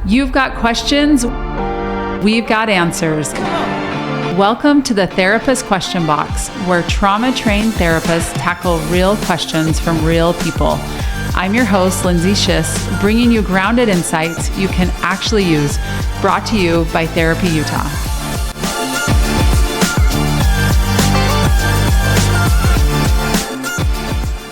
You've got questions, we've got answers. Welcome to the Therapist Question Box, where trauma-trained therapists tackle real questions from real people. I'm your host, Lindsay, bringing you grounded insights you can actually use, brought to you by Therapy Utah.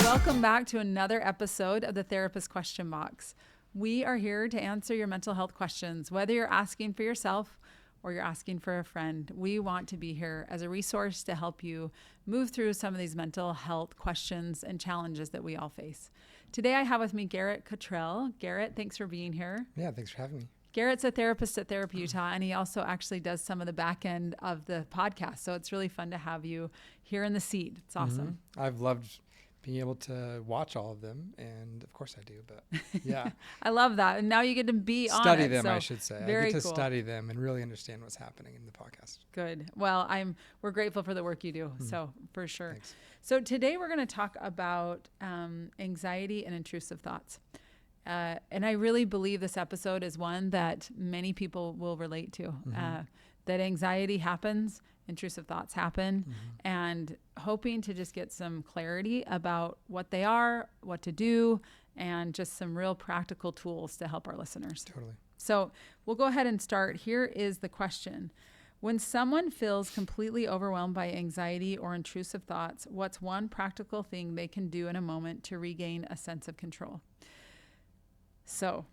Welcome back to another episode of the Therapist Question Box. We are here to answer your mental health questions, whether you're asking for yourself or you're asking for a friend. We want to be here as a resource to help you move through some of these mental health questions and challenges that we all face. Today I have with me Garrett Cottrell. Garrett, thanks for being here. Yeah, thanks for having me. Garrett's a therapist at Therapy Utah, and he also actually does some of the back end of the podcast. So it's really fun to have you here in the seat. It's awesome. I've loved being able to watch all of them, and of course I do, but yeah. I love that. And now you get to be on it. Study them, I should say. Very I get to cool. Study them and really understand what's happening in the podcast. Good. Well, we're grateful for the work you do. So for sure. Thanks. So today we're going to talk about anxiety and intrusive thoughts. And I really believe this episode is one that many people will relate to, that anxiety happens, intrusive thoughts happen, and hoping to just get some clarity about what they are, what to do, and just some real practical tools to help our listeners. Totally. So we'll go ahead and start. Here is the question. When someone feels completely overwhelmed by anxiety or intrusive thoughts, what's one practical thing they can do in a moment to regain a sense of control? So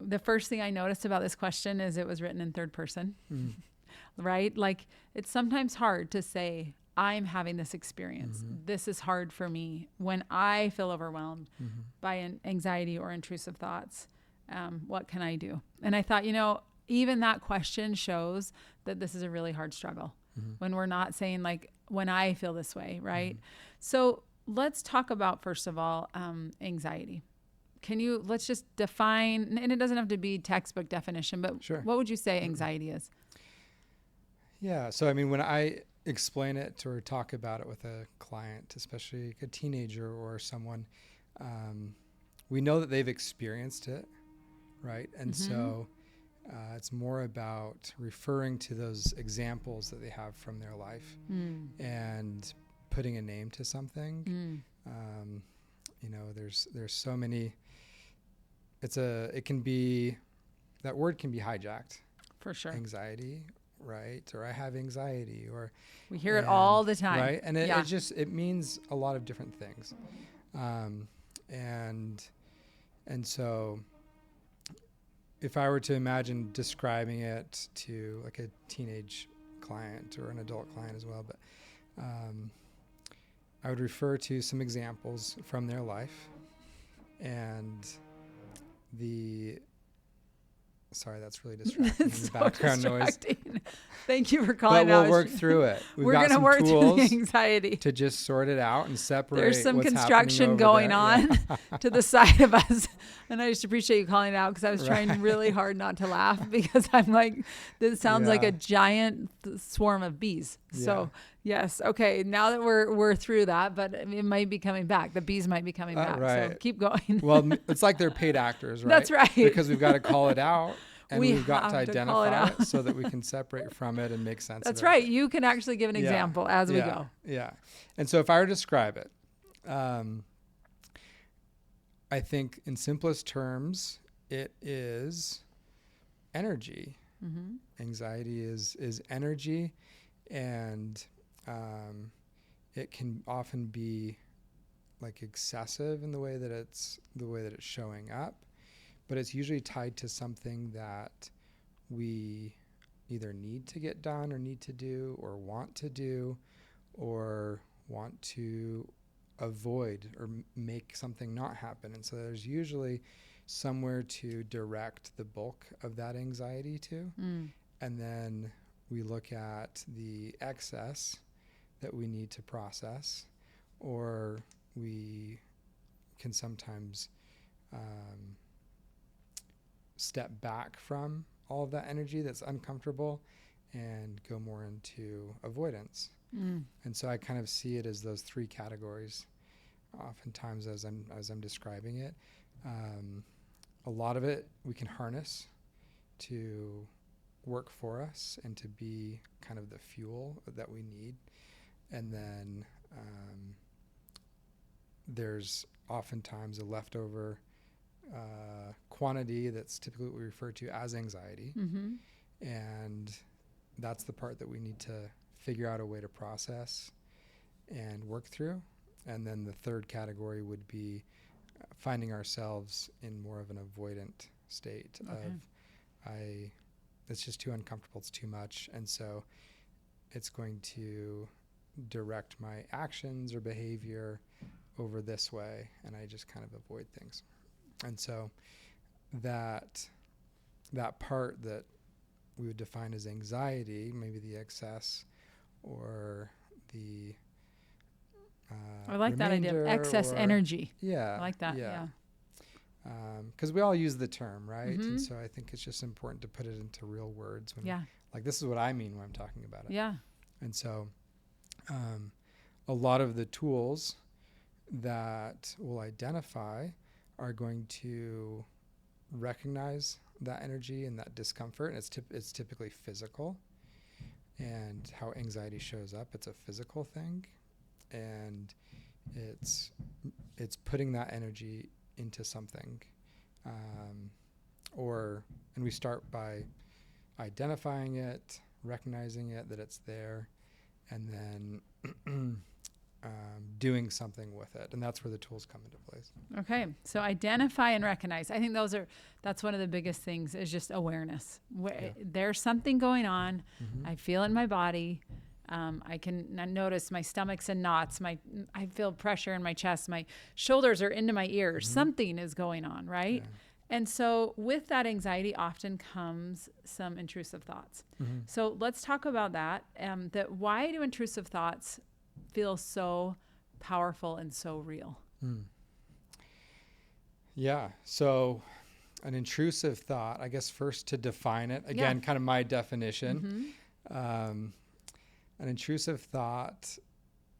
the first thing I noticed about this question is it was written in third person. Right? Like, it's sometimes hard to say, I'm having this experience. This is hard for me. When I feel overwhelmed by an anxiety or intrusive thoughts, what can I do? And I thought, even that question shows that this is a really hard struggle when we're not saying, like, when I feel this way, right? So let's talk about, first of all, anxiety. Let's just define, and it doesn't have to be textbook definition, but Sure. What would you say anxiety is? Yeah. So, when I explain it or talk about it with a client, especially a teenager or someone, we know that they've experienced it, right? And so it's more about referring to those examples that they have from their life and putting a name to something. There's so many, that word can be hijacked. For sure. Anxiety. Right. Or I have anxiety, or we hear it all the time. Right. And it means a lot of different things. And so if I were to imagine describing it to like a teenage client or an adult client as well, but I would refer to some examples from their life and sorry, that's really distracting. The background noise. Thank you for calling out. But we'll work through it. We're going to work through the anxiety to just sort it out and separate. There's some construction going on to the side of us. And I just appreciate you calling it out, because I was trying really hard not to laugh, because I'm like, this sounds like a giant swarm of bees. So yes. Okay. Now that we're through that, but it might be coming back. The bees might be coming back. Right. So keep going. Well, it's like they're paid actors, right? That's right. Because we've got to call it out. And we've got to identify it so that we can separate from it and make sense That's of it. right. You can actually give an example as we go. Yeah. And so if I were to describe it, I think in simplest terms, it is energy. Anxiety is energy, and it can often be like excessive in the way that it's showing up. But it's usually tied to something that we either need to get done or need to do or want to do or want to avoid or make something not happen. And so there's usually somewhere to direct the bulk of that anxiety to. And then we look at the excess that we need to process, or we can sometimes step back from all of that energy that's uncomfortable and go more into avoidance. And so I kind of see it as those three categories oftentimes as I'm describing it. A lot of it we can harness to work for us and to be kind of the fuel that we need. And then there's oftentimes a leftover quantity that's typically what we refer to as anxiety. Mm-hmm. And that's the part that we need to figure out a way to process and work through. And then the third category would be finding ourselves in more of an avoidant state of it's just too uncomfortable, it's too much. And so it's going to direct my actions or behavior over this way, and I just kind of avoid things. And so that part that we would define as anxiety, maybe the excess or the I like that idea of excess energy. Yeah. I like that. Yeah. Because we all use the term, right? Mm-hmm. And so I think it's just important to put it into real words. When like, this is what I mean when I'm talking about it. Yeah. And so a lot of the tools that we'll identify are going to recognize that energy and that discomfort. And it's typically physical. And how anxiety shows up, it's a physical thing. And it's putting that energy into something. And we start by identifying it, recognizing it, that it's there, and then doing something with it. And that's where the tools come into place. Okay. So identify and recognize. I think that's one of the biggest things, is just awareness. There's something going on. Mm-hmm. I feel it in my body. I can notice my stomach's in knots. I feel pressure in my chest. My shoulders are into my ears. Mm-hmm. Something is going on, right? Yeah. And so with that anxiety often comes some intrusive thoughts. Mm-hmm. So let's talk about that. Why do intrusive thoughts feel so powerful and so real? Yeah. So an intrusive thought, I guess first to define it, again, kind of my definition. Mm-hmm. An intrusive thought,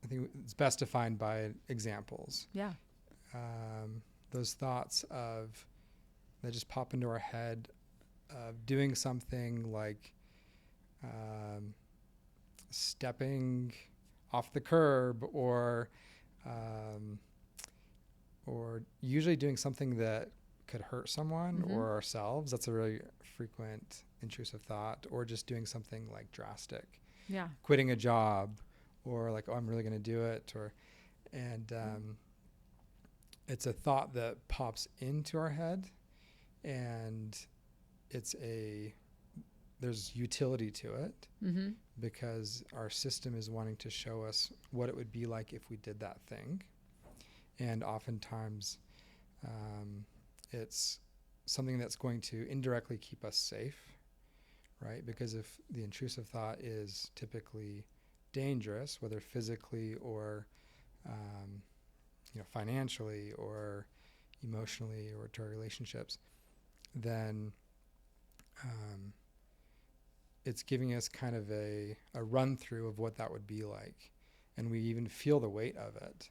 I think it's best defined by examples. Yeah. Those thoughts that just pop into our head of doing something like stepping off the curb, or usually doing something that could hurt someone mm-hmm. or ourselves. That's a really frequent intrusive thought. Or just doing something like drastic. Yeah. Quitting a job, or like, oh, I'm really going to do it. It's a thought that pops into our head, and there's utility to it mm-hmm. because our system is wanting to show us what it would be like if we did that thing. And oftentimes it's something that's going to indirectly keep us safe. Right? Because if the intrusive thought is typically dangerous, whether physically or, financially or emotionally or to our relationships, then it's giving us kind of a run through of what that would be like. And we even feel the weight of it.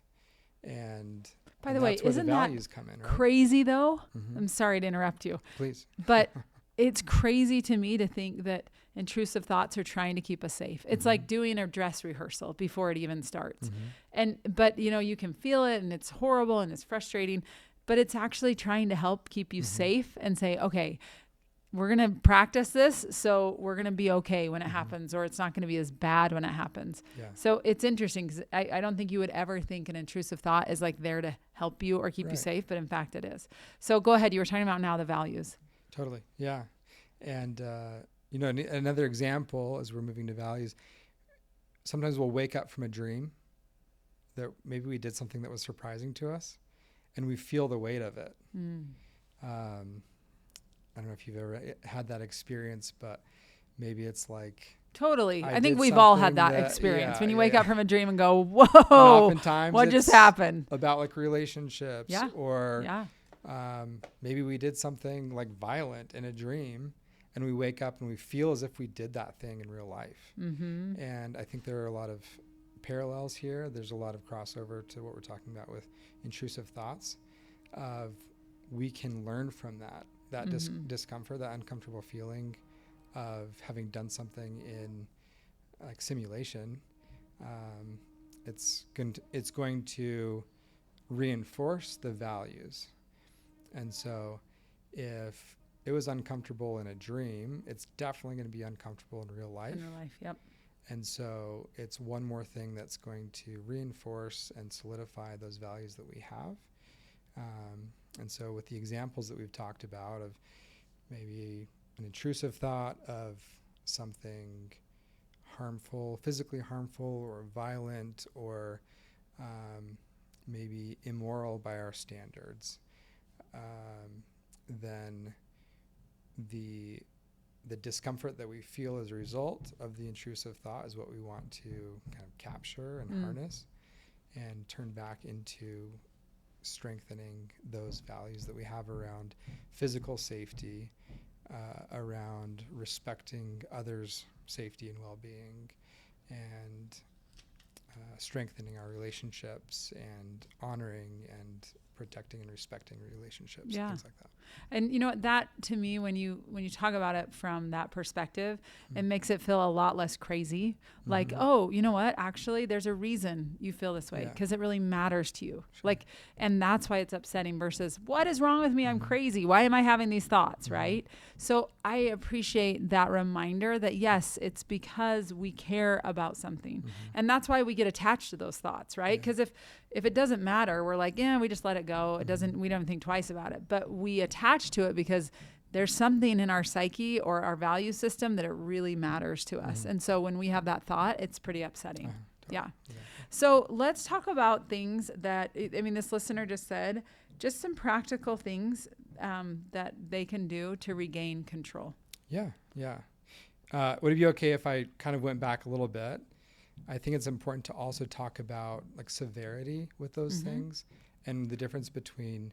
And by the way, isn't the values come in, right? Crazy though? Mm-hmm. I'm sorry to interrupt you. Please. But it's crazy to me to think that intrusive thoughts are trying to keep us safe. It's mm-hmm. like doing a dress rehearsal before it even starts. Mm-hmm. But you can feel it, and it's horrible and it's frustrating, but it's actually trying to help keep you mm-hmm. safe and say, okay, we're going to practice this, so we're going to be okay when it mm-hmm. happens, or it's not going to be as bad when it happens. Yeah. So it's interesting, because I don't think you would ever think an intrusive thought is like there to help you or keep you safe, but in fact it is. So go ahead. You were talking about now the values. Totally. Yeah. And, another example, as we're moving to values, sometimes we'll wake up from a dream that maybe we did something that was surprising to us, and we feel the weight of it. I don't know if you've ever had that experience, but maybe it's like... Totally. I think we've all had that experience. When you wake up from a dream and go, whoa, oftentimes what just happened? About like relationships or maybe we did something like violent in a dream, and we wake up and we feel as if we did that thing in real life. Mm-hmm. And I think there are a lot of parallels here. There's a lot of crossover to what we're talking about with intrusive thoughts. We can learn from that. that discomfort, that uncomfortable feeling of having done something in like simulation, it's going to reinforce the values. And so if it was uncomfortable in a dream, it's definitely going to be uncomfortable in real life. In real life, yep. And so it's one more thing that's going to reinforce and solidify those values that we have. And so with the examples that we've talked about of maybe an intrusive thought of something harmful, physically harmful or violent, or maybe immoral by our standards, then the discomfort that we feel as a result of the intrusive thought is what we want to kind of capture and harness and turn back into strengthening those values that we have around physical safety, around respecting others' safety and well-being, and strengthening our relationships and honoring and protecting and respecting relationships, things like that. And you know what, that to me, when you talk about it from that perspective, it makes it feel a lot less crazy. Like, oh, you know what, actually there's a reason you feel this way, because it really matters to you. Like, and that's why it's upsetting versus what is wrong with me? I'm crazy. Why am I having these thoughts? Right. So I appreciate that reminder that yes, it's because we care about something. And that's why we get attached to those thoughts, right? Because if it doesn't matter, we're like, we just let it go. It doesn't, we don't think twice about it, but we attach to it because there's something in our psyche or our value system that it really matters to us. And so when we have that thought, it's pretty upsetting. So let's talk about things that, this listener just said, just some practical things that they can do to regain control. Would it be okay if I kind of went back a little bit? I think it's important to also talk about like severity with those things and the difference between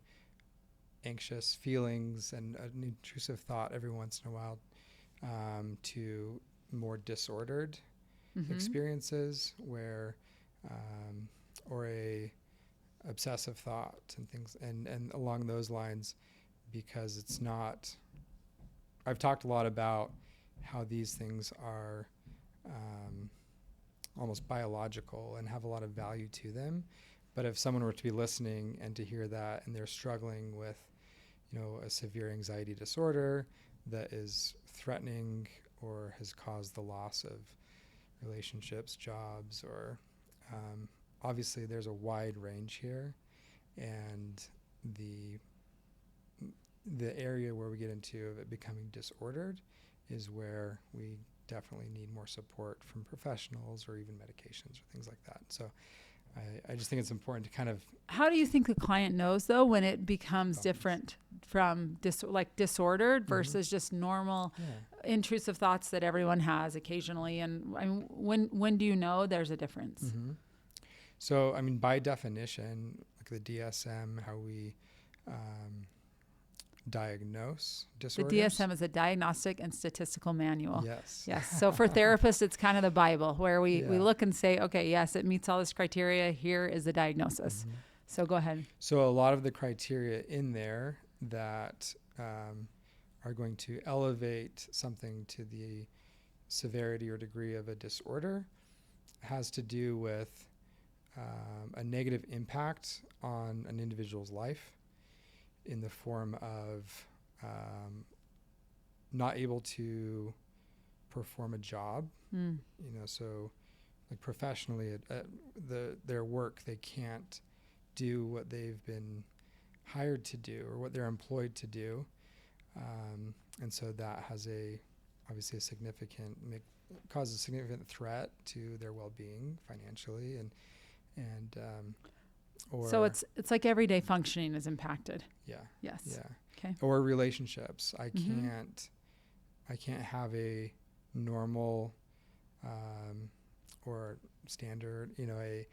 anxious feelings and an intrusive thought every once in a while to more disordered experiences where or a obsessive thought and things and along those lines, because it's not, I've talked a lot about how these things are almost biological and have a lot of value to them. But if someone were to be listening and to hear that and they're struggling with, a severe anxiety disorder that is threatening or has caused the loss of relationships, jobs, or obviously there's a wide range here, and the area where we get into of it becoming disordered is where we definitely need more support from professionals or even medications or things like that. So I just think it's important to kind of... How do you think the client knows, though, when it becomes different from disordered versus just normal intrusive thoughts that everyone has occasionally? And when do you know there's a difference? So, by definition, like the DSM, how we diagnose disorders. The DSM is a diagnostic and statistical manual. Yes. So for therapists, it's kind of the Bible where we look and say, okay, yes, it meets all this criteria. Here is the diagnosis. So go ahead. So a lot of the criteria in there that are going to elevate something to the severity or degree of a disorder has to do with a negative impact on an individual's life in the form of not able to perform a job, so like professionally at their work, they can't do what they've been hired to do or what they're employed to do. And so that has obviously causes a significant threat to their well-being financially so it's like everyday functioning is impacted. Yes. Okay. Or relationships. I can't have a normal or standard, a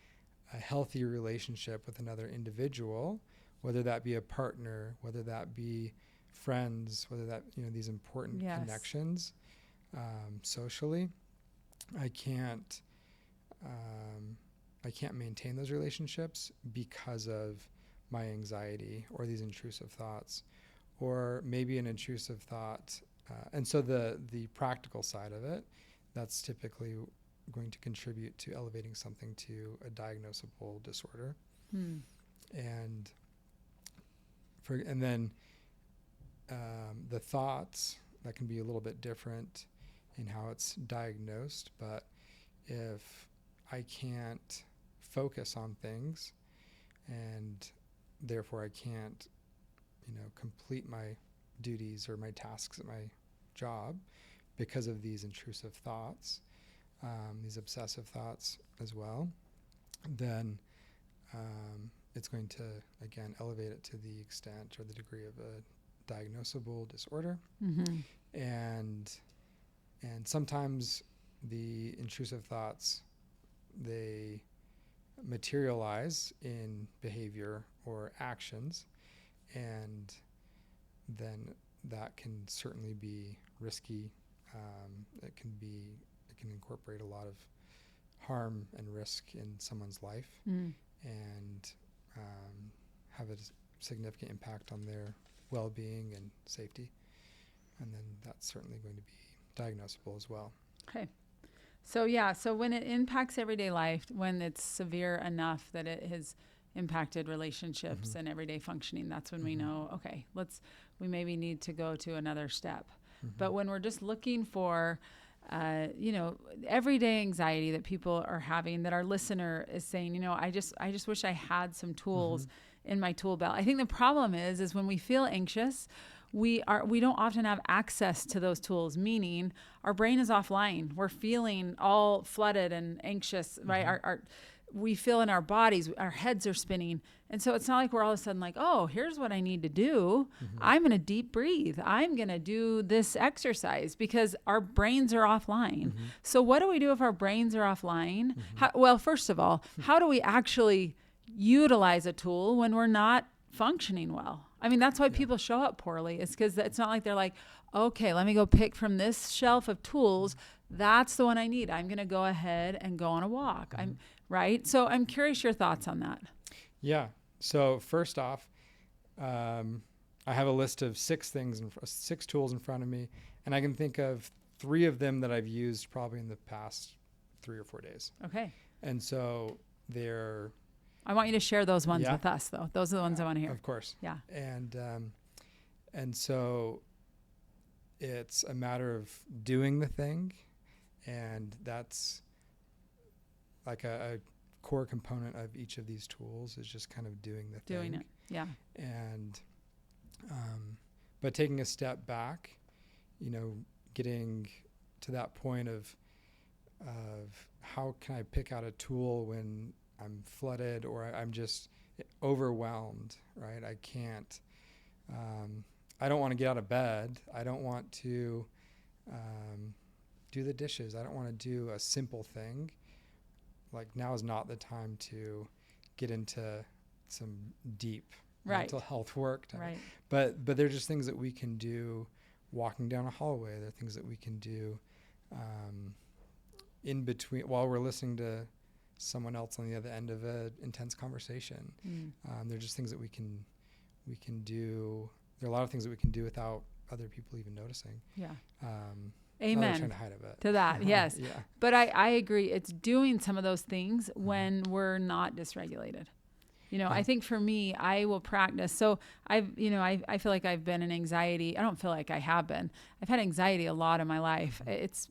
healthy relationship with another individual, whether that be a partner, whether that be friends, whether that, these important connections socially. I can't maintain those relationships because of my anxiety or these intrusive thoughts, or maybe an intrusive thought. And so the practical side of it, that's typically going to contribute to elevating something to a diagnosable disorder. And then the thoughts, that can be a little bit different in how it's diagnosed, but if I can't focus on things and therefore I can't, complete my duties or my tasks at my job because of these intrusive thoughts, these obsessive thoughts as well, then it's going to, again, elevate it to the extent or the degree of a diagnosable disorder. And sometimes the intrusive thoughts, they materialize in behavior or actions, and then that can certainly be risky. It can incorporate a lot of harm and risk in someone's life, and have a significant impact on their well-being and safety. And then that's certainly going to be diagnosable as well. Okay. So when it impacts everyday life, when it's severe enough that it has impacted relationships and everyday functioning, that's when we know, okay, we maybe need to go to another step. But when we're just looking for, everyday anxiety that people are having, that our listener is saying, I just wish I had some tools in my tool belt. I think the problem is when we feel anxious, we don't often have access to those tools, meaning our brain is offline. We're feeling all flooded and anxious, right? We feel in our bodies, our heads are spinning. And so it's not like we're all of a sudden like, oh, here's what I need to do. I'm going to deep breathe. I'm going to do this exercise, because our brains are offline. So what do we do if our brains are offline? Well, first of all, how do we actually utilize a tool when we're not functioning well? I mean, that's why people show up poorly. It's because it's not like they're like, okay, let me go pick from this shelf of tools. That's the one I need. I'm going to go ahead and go on a walk. Right? So I'm curious your thoughts on that. Yeah. So first off, I have a list of 6 tools in front of me, and I can think of 3 of them that I've used probably in the past 3 or 4 days. Okay. And so I want you to share those ones with us, though. Those are the ones I want to hear. Of course. Yeah. And so it's a matter of doing the thing, and that's like a core component of each of these tools is just kind of doing the thing. Doing it, yeah. And but taking a step back, getting to that point of how can I pick out a tool when I'm flooded or I'm just overwhelmed, right? I can't, I don't want to get out of bed. I don't want to do the dishes. I don't want to do a simple thing. Like, now is not the time to get into some deep mental health work. Right. But they're just things that we can do walking down a hallway. They're things that we can do in between while we're listening to someone else on the other end of an intense conversation. They're just things that we can do. There are a lot of things that we can do without other people even noticing. Yeah. Amen. Trying to hide a bit. To that, yes. Yeah. But I agree. It's doing some of those things when we're not dysregulated. I think for me, I will practice. So I feel like I've been in anxiety. I don't feel like I have been. I've had anxiety a lot in my life. It's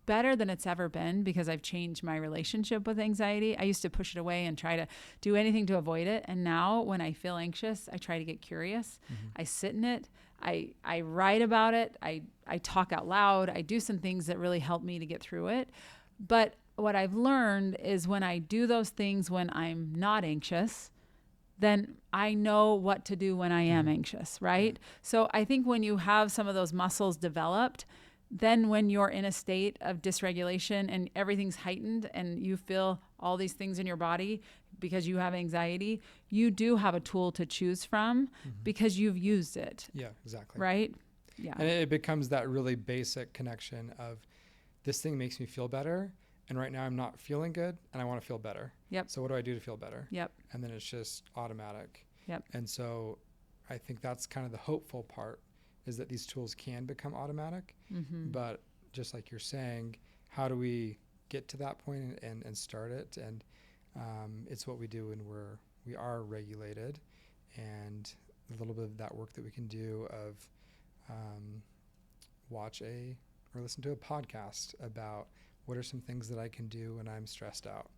better than it's ever been because I've changed my relationship with anxiety. I used to push it away and try to do anything to avoid it. And now when I feel anxious, I try to get curious. I sit in it. I write about it. I talk out loud. I do some things that really help me to get through it. But what I've learned is when I do those things when I'm not anxious, then I know what to do when I am anxious, right? So I think when you have some of those muscles developed, then when you're in a state of dysregulation and everything's heightened and you feel all these things in your body because you have anxiety, you do have a tool to choose from because you've used it. Yeah, exactly. Right? Yeah. And it becomes that really basic connection of this thing makes me feel better. And right now I'm not feeling good and I want to feel better. Yep. So what do I do to feel better? Yep. And then it's just automatic. Yep. And so I think that's kind of the hopeful part, is that these tools can become automatic. But just like you're saying, how do we get to that point and start it? And it's what we do when we are regulated, and a little bit of that work that we can do of watch or listen to a podcast about what are some things that I can do when I'm stressed out,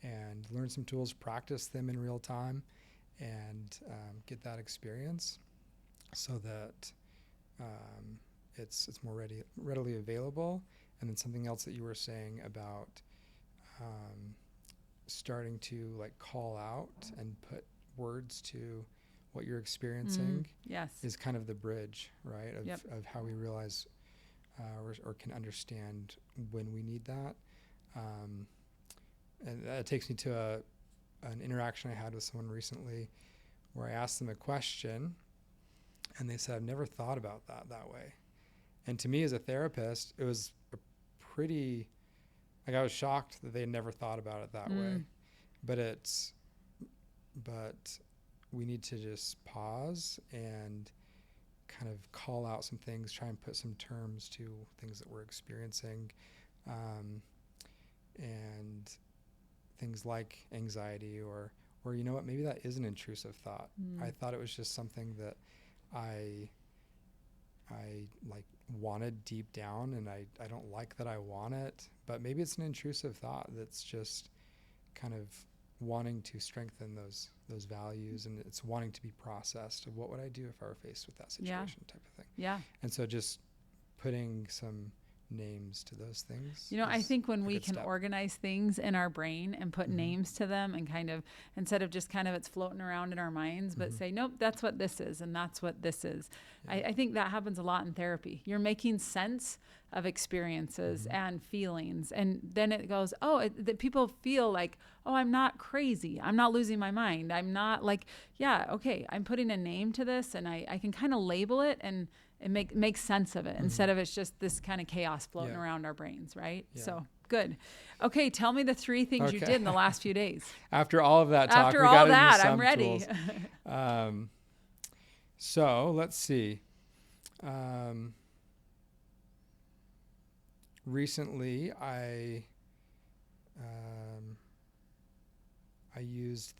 and learn some tools, practice them in real time, and get that experience so that it's more readily available. And then something else that you were saying about starting to like call out and put words to what you're experiencing yes. is kind of the bridge, right? Of how we realize or can understand when we need that. And that takes me to an interaction I had with someone recently where I asked them a question and they said, I've never thought about that way. And to me as a therapist, it was a pretty, like I was shocked that they had never thought about it that way. But we need to just pause and kind of call out some things, try and put some terms to things that we're experiencing. And things like anxiety or you know what, maybe that is an intrusive thought. I thought it was just something that I like wanted deep down, and I don't like that I want it, but maybe it's an intrusive thought that's just kind of wanting to strengthen those values, and it's wanting to be processed of what would I do if I were faced with that situation type of thing. Yeah. And so just putting some names to those things. You know, I think when we can organize things in our brain and put names to them, and kind of, instead of just kind of it's floating around in our minds, but say, nope, that's what this is and that's what this is. I think that happens a lot in therapy. You're making sense of experiences and feelings. And then it goes, that people feel like, I'm not crazy. I'm not losing my mind. I'm not like, I'm putting a name to this, and I can kind of label it and make sense of it instead of it's just this kind of chaos floating around our brains, right? Yeah. So good. Okay, tell me the 3 things you did in the last few days. After all of that talk, after all that, I'm ready. So let's see. Recently, I used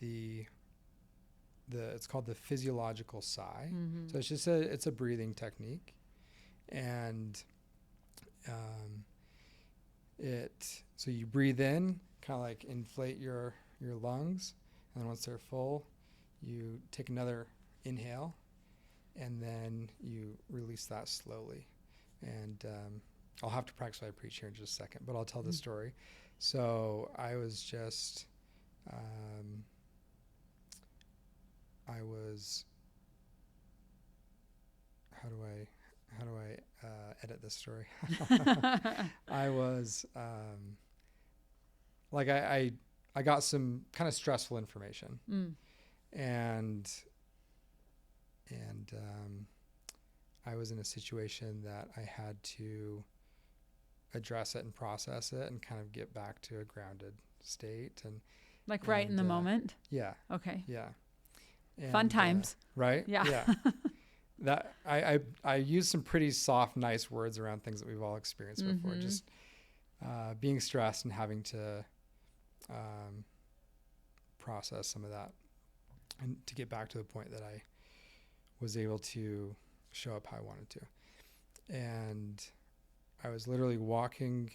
it's called the physiological sigh. So it's just it's a breathing technique, and so you breathe in, kind of like inflate your lungs, and then once they're full, you take another inhale, and then you release that slowly. And I'll have to practice what I preach here in just a second, but I'll tell the story. So I was just how do I edit this story? I was I got some kind of stressful information, and I was in a situation that I had to address it and process it and kind of get back to a grounded state, and right in the moment. Yeah. Okay. Yeah. And, fun times. Right? Yeah. Yeah. That I use some pretty soft, nice words around things that we've all experienced before. Just being stressed and having to process some of that, and to get back to the point that I was able to show up how I wanted to. And I was literally walking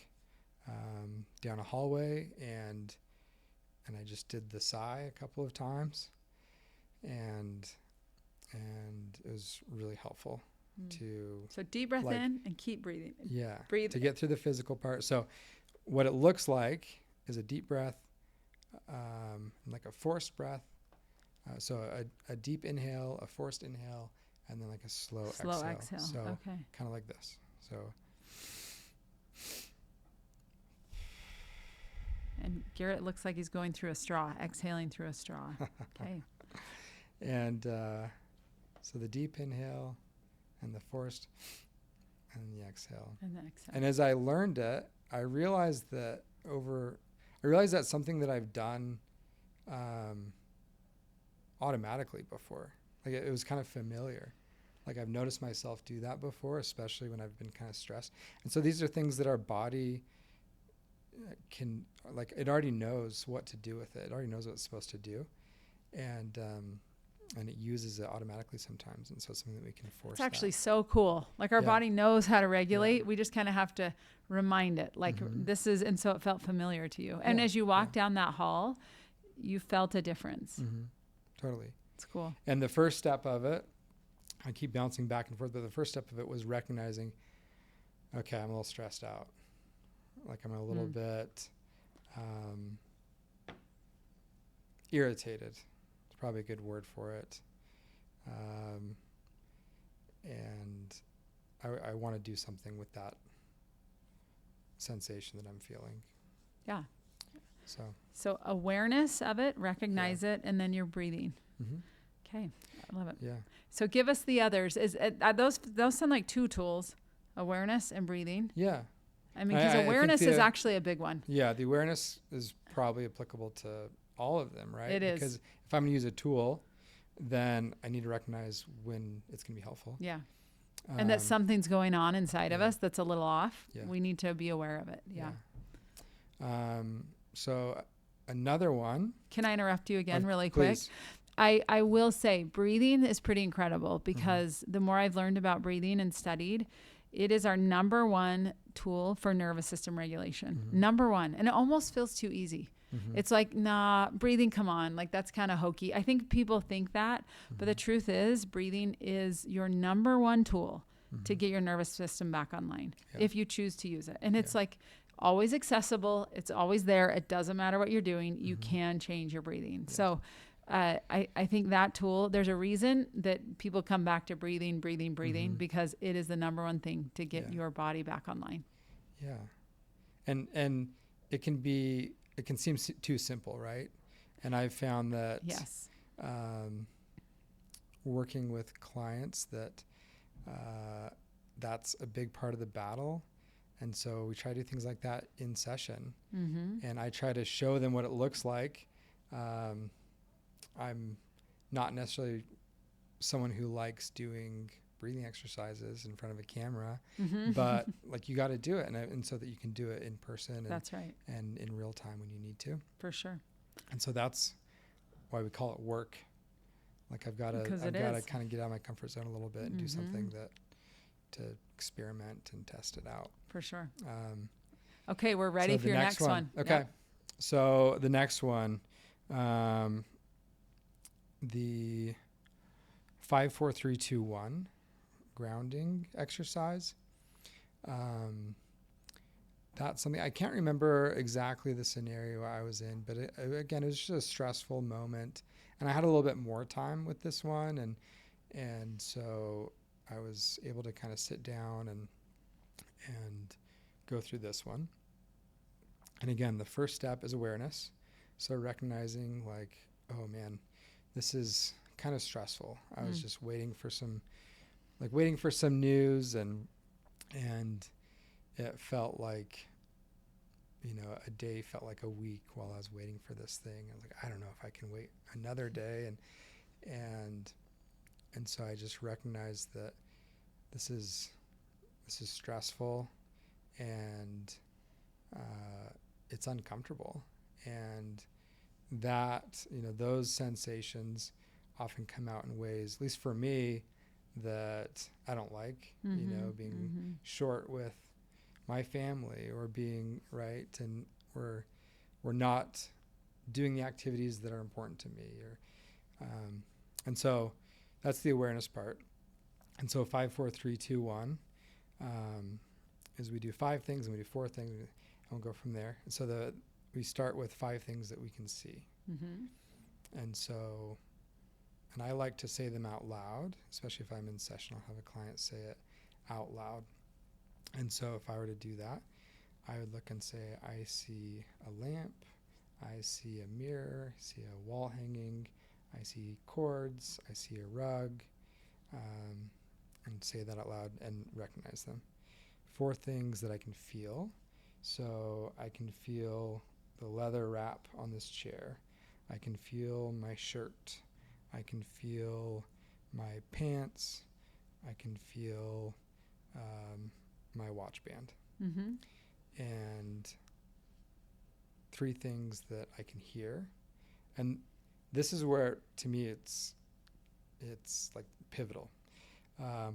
down a hallway, and I just did the sigh a couple of times, and it was really helpful to. So deep breath in and keep breathing. Yeah. Breathe to get through the physical part. So what it looks like is a deep breath, like a forced breath. So a deep inhale, a forced inhale, and then like a slow exhale. So kind of like this. So. And Garrett looks like he's going through a straw, exhaling through a straw. Okay. And so the deep inhale and the forced and the exhale. And as I learned it, I realized that's something that I've done automatically before. Like it was kind of familiar. Like I've noticed myself do that before, especially when I've been kind of stressed. And so these are things that our body can, like, it already knows what to do with it. It already knows what it's supposed to do. And it uses it automatically sometimes. And so it's something that we can force. It's actually so cool. Like our body knows how to regulate. Yeah. We just kind of have to remind it, like this is, and so it felt familiar to you. And as you walked down that hall, you felt a difference. Totally. It's cool. And the first step of it, I keep bouncing back and forth, but the first step of it was recognizing, okay, I'm a little stressed out. Like I'm a little bit irritated. It's probably a good word for it. And I want to do something with that sensation that I'm feeling. Yeah. So awareness of it, recognize it, and then you're breathing. Okay. I love it. Yeah. So give us the others. Those sound like 2 tools, awareness and breathing. Yeah. I mean, because awareness is actually a big one. Yeah. The awareness is probably applicable to all of them, right? It is. Because if I'm going to use a tool, then I need to recognize when it's going to be helpful. Yeah. And that something's going on inside of us that's a little off. Yeah. We need to be aware of it. Yeah. So another one. Can I interrupt you again really please. quick? I will say breathing is pretty incredible because the more I've learned about breathing and studied, it is our number 1 tool for nervous system regulation. Number 1. And it almost feels too easy. It's like, nah, breathing, come on. Like that's kind of hokey. I think people think that, but the truth is breathing is your number 1 tool to get your nervous system back online if you choose to use it. And it's like always accessible. It's always there. It doesn't matter what you're doing. You can change your breathing. Yeah. So I think that tool, there's a reason that people come back to breathing, because it is the number 1 thing to get your body back online. Yeah. And it can seem too simple, right? And I've found that working with clients that that's a big part of the battle. And so we try to do things like that in session. And I try to show them what it looks like. I'm not necessarily someone who likes doing breathing exercises in front of a camera, but like you got to do it. And so that you can do it in person. And, that's right. And in real time when you need to. For sure. And so that's why we call it work. Like I've got to kind of get out of my comfort zone a little bit and do something to experiment and test it out. For sure. Okay, we're ready for your next one. Okay. Yep. So the next one, the 5, 4, 3, 2, 1 grounding exercise. That's something I can't remember exactly the scenario I was in, but again, it was just a stressful moment, and I had a little bit more time with this one, and so I was able to kind of sit down and go through this one. And again, the first step is awareness. So recognizing like, oh man, this is kind of stressful. I was just waiting for some news, and it felt like, a day felt like a week while I was waiting for this thing. I was like, I don't know if I can wait another day. And so I just recognized that this is stressful, and it's uncomfortable, and that those sensations often come out in ways, at least for me, that I don't like. Being short with my family, or being right, and we're not doing the activities that are important to me, or and so that's the awareness part. And so 5, 4, 3, 2, 1 is we do 5 things and we do 4 things, and we'll go from there. And so we start with 5 things that we can see. And so, and I like to say them out loud, especially if I'm in session. I'll have a client say it out loud. And so if I were to do that, I would look and say, I see a lamp, I see a mirror, I see a wall hanging, I see cords, I see a rug, and say that out loud and recognize them. 4 things that I can feel. So I can feel the leather wrap on this chair. I can feel my shirt. I can feel my pants. I can feel my watch band. Mm-hmm. And 3 things that I can hear. And this is where, to me, it's like pivotal.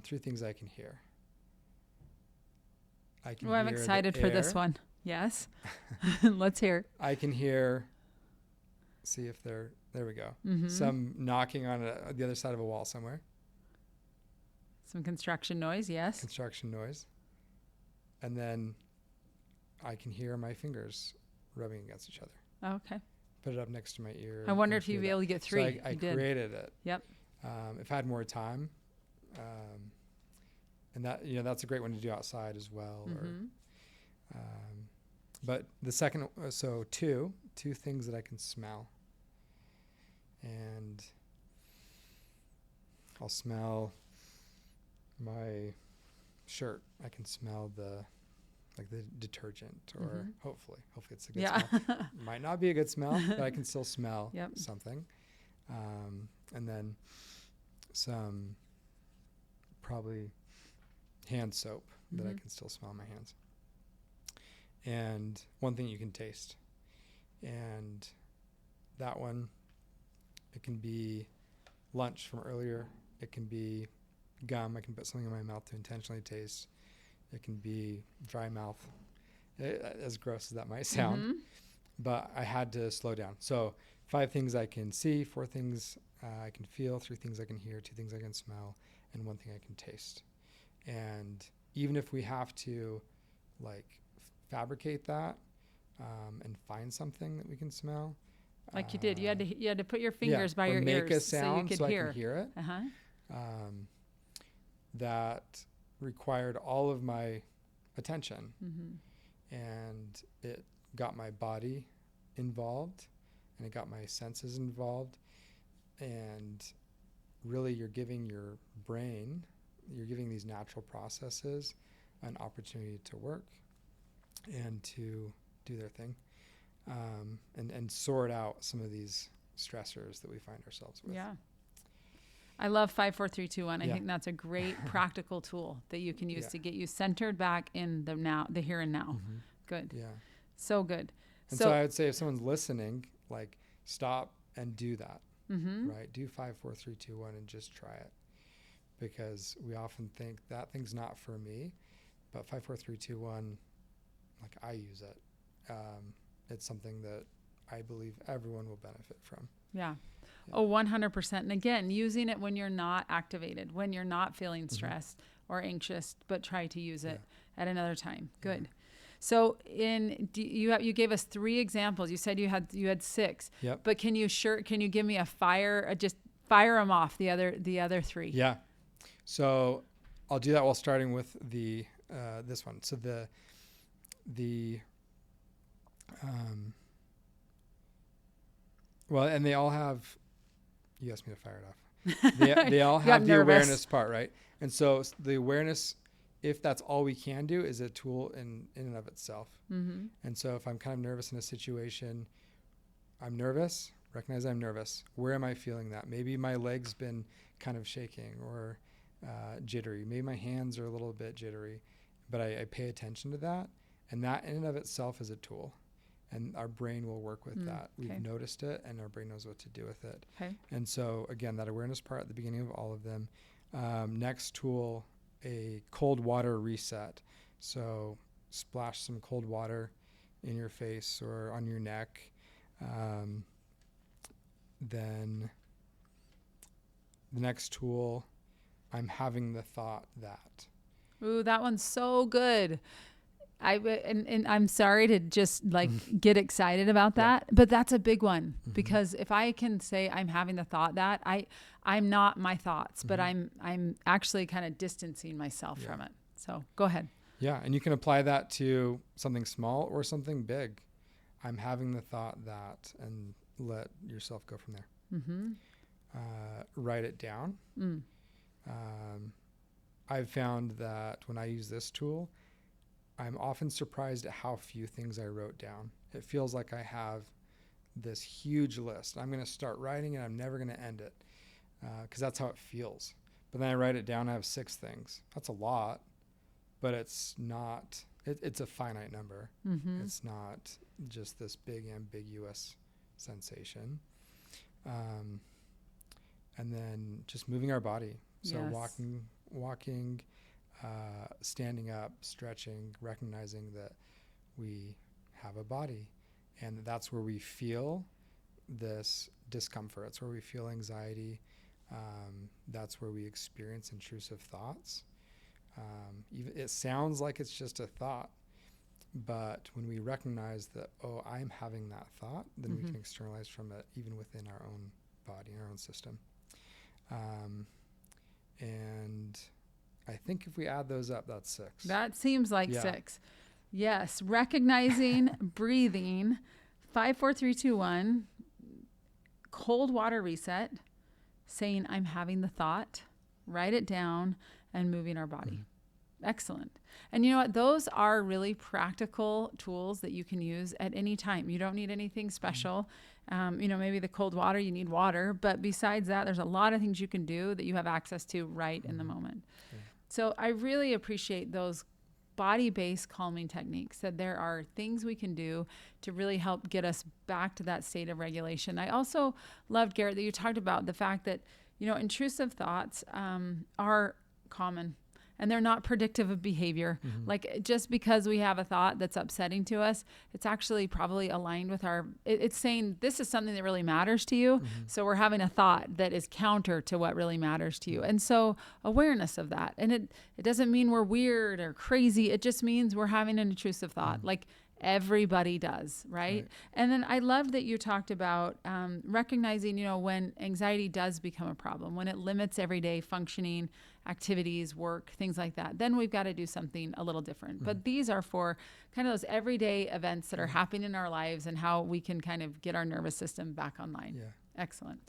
3 things I can hear. I can I'm hear excited the for this air. one. Yes. Let's hear. I can hear, see if there we go. Mm-hmm. Some knocking on the other side of a wall somewhere. Some construction noise. Yes. Construction noise. And then I can hear my fingers rubbing against each other. Okay. Put it up next to my ear. I wonder and if you'd hear be that. able to get 3. So I created it. Yep. If I had more time, and that, that's a great one to do outside as well. Mm-hmm. But the second, so two things that I can smell, and I'll smell my shirt. I can smell the detergent, or hopefully it's a good smell. Might not be a good smell, but I can still smell something. And then some probably hand soap that I can still smell in my hands. And one thing you can taste. And that one, it can be lunch from earlier. It can be gum. I can put something in my mouth to intentionally taste. It can be dry mouth, as gross as that might sound. But I had to slow down. So 5 things I can see, 4 things I can feel, 3 things I can hear, 2 things I can smell, and 1 thing I can taste. And even if we have to fabricate that and find something that we can smell, like you did, you had to put your fingers by your make ears a sound so you could I can hear it. That required all of my attention, and it got my body involved, and it got my senses involved, and really you're giving your brain, you're giving these natural processes an opportunity to work and to do their thing, and sort out some of these stressors that we find ourselves with. Yeah. I love 5, 4, 3, 2, 1. I think that's a great practical tool that you can use to get you centered back in the now, the here and now. Good. Yeah. So good. And so I would say if someone's listening, stop and do that. Right? Do 5, 4, 3, 2, 1 and just try it. Because we often think that thing's not for me, but 5, 4, 3, 2, 1, I use it. It's something that I believe everyone will benefit from. Yeah. Oh, 100%. And again, using it when you're not activated, when you're not feeling stressed or anxious, but try to use it at another time. Good. So you gave us 3 examples. You said you had 6. Yep. But can you give me just fire them off, the other 3? Yeah. So I'll do that while starting with this one. So and they all have, you asked me to fire it off. They all have the awareness part, right? And so the awareness, if that's all we can do, is a tool in and of itself. And so if I'm kind of nervous in a situation, I'm nervous, recognize I'm nervous. Where am I feeling that? Maybe my leg's been kind of shaking or jittery. Maybe my hands are a little bit jittery, but I pay attention to that. And that in and of itself is a tool. And our brain will work with that. We've noticed it, and our brain knows what to do with it. Okay. And so, again, that awareness part at the beginning of all of them. Next tool, a cold water reset. So splash some cold water in your face or on your neck. Then the next tool, I'm having the thought that. Ooh, that one's so good. And I'm sorry to just get excited about that, but that's a big one because if I can say I'm having the thought that I'm not my thoughts, but I'm actually kind of distancing myself from it. So go ahead. Yeah. And you can apply that to something small or something big. I'm having the thought that, and let yourself go from there. Write it down. I've found that when I use this tool, I'm often surprised at how few things I wrote down. It feels like I have this huge list. I'm going to start writing and I'm never going to end it. because that's how it feels. But then I write it down. I have 6 things. That's a lot, but it's not. It's a finite number. Mm-hmm. It's not just this big ambiguous sensation. And then just moving our body. So walking, standing up, stretching, recognizing that we have a body, and that's where we feel this discomfort. It's where we feel anxiety. That's where we experience intrusive thoughts. Even it sounds like it's just a thought, but when we recognize that, oh, I'm having that thought, then we can externalize from it, even within our own body, our own system. And I think if we add those up, that's 6. That seems like 6. Yes. Recognizing, breathing, 5, 4, 3, 2, 1, cold water reset, saying I'm having the thought, write it down, and moving our body. Excellent. And you know what? Those are really practical tools that you can use at any time. You don't need anything special. Maybe the cold water, you need water. But besides that, there's a lot of things you can do that you have access to right in the moment. Yeah. So I really appreciate those body-based calming techniques, that there are things we can do to really help get us back to that state of regulation. I also loved, Garrett, that you talked about the fact that, intrusive thoughts are common. And they're not predictive of behavior. Like, just because we have a thought that's upsetting to us, it's actually probably aligned with it's saying this is something that really matters to you. So we're having a thought that is counter to what really matters to you. And so awareness of that. And it doesn't mean we're weird or crazy. It just means we're having an intrusive thought. Like everybody does, right? And then I love that you talked about recognizing, when anxiety does become a problem, when it limits everyday functioning, activities, work, things like that, then we've got to do something a little different. But these are for kind of those everyday events that are happening in our lives and how we can kind of get our nervous system back online. Yeah. Excellent.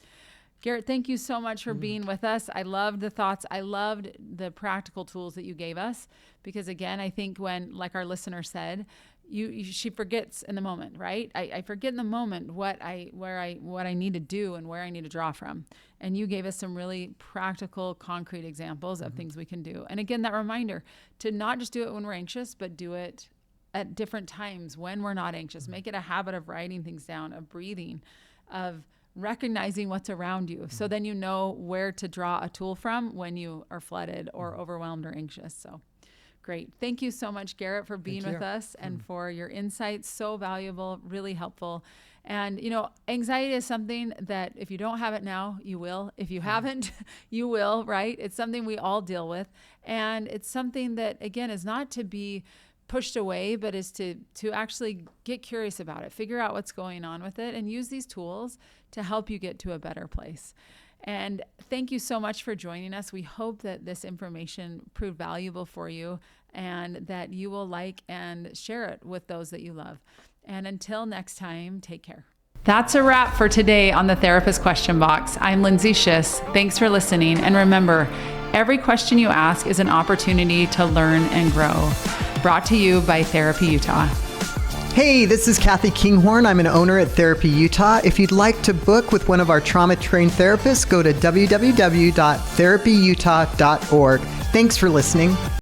Garrett, thank you so much for being with us. I loved the thoughts. I loved the practical tools that you gave us, because again, I think when, like our listener said, she forgets in the moment, right? I forget in the moment what I need to do and where I need to draw from. And you gave us some really practical, concrete examples of things we can do. And again, that reminder to not just do it when we're anxious, but do it at different times when we're not anxious. Make it a habit of writing things down, of breathing, of recognizing what's around you. So then you know where to draw a tool from when you are flooded or overwhelmed or anxious. So great. Thank you so much, Garrett, for being with us and for your insights. So valuable, really helpful. And, anxiety is something that if you don't have it now, you will. If you haven't, you will, right? It's something we all deal with. And it's something that, again, is not to be pushed away, but is to actually get curious about it, figure out what's going on with it, and use these tools to help you get to a better place. And thank you so much for joining us. We hope that this information proved valuable for you and that you will like and share it with those that you love. And until next time, take care. That's a wrap for today on the Therapist Question Box. I'm Lindsay Schiss. Thanks for listening. And remember, every question you ask is an opportunity to learn and grow. Brought to you by Therapy Utah. Hey, this is Kathy Kinghorn. I'm an owner at Therapy Utah. If you'd like to book with one of our trauma-trained therapists, go to www.therapyutah.org. Thanks for listening.